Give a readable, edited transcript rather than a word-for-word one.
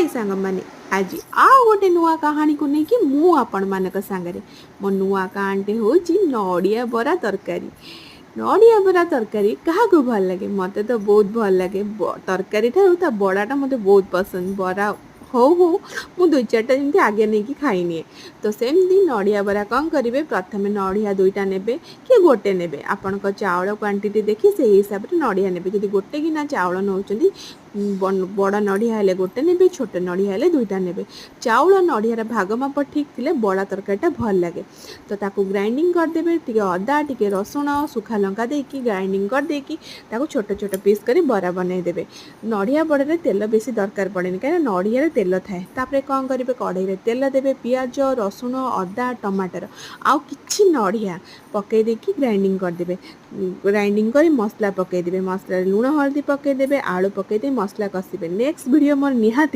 हाय सांग माने आज आउ गोटे नुआ कहानी को लेकिन मु आपण मानक सांगरे मो नुआ कहानी होची नड़िया बरा तरकारी। नड़िया बरा तरकारी क्या भल लगे मते तो बहुत भल लगे तरकारी ठार बड़ाटा मते बहुत पसंद बरा हो मु दुई चार्टा जमी आगे नहीं कि खाइनिए। तो सेमती नड़िया बरा कौन करेंगे प्रथम नड़िया दुईटा नेबे कि गोटे नेबे आपण चाउल क्वांटिटी देखि से हिसाब से नड़िया नेबे जदि गोटे गिना चाउल नौचंदी बड़ नड़िया हेले गोटे नेबे छोटे नड़िया हेले दुईटा नेबे। चाउल नड़ियार भाग माप ठीक थिले बड़ा तरकारीटा भल लगे। तो ताकू ग्राइंडिंग करदेबे टिके अदा टिके रसुण सुखा लंका देकी ग्राइंडिंग कर देकी ताकू छोट छोट पीस करी बरा बनई देबे। नड़िया बड़े तेल बेसी दरकार पड़ेनी कहीं नड़िया तेल थाए। तापर कौन करेंगे कड़ाई तेल देबे पियाज रसुण अदा टमाटर आउ किछि नड़िया पकई देकी ग्राइंडिंग करदेबे। ग्राइंडिंग कर मसला पकईदेवे मसला लुण हल्दी पकईदेवे आलू पकईदे मसला कषिबे। नेक्स्ट वीडियो मोर निहाती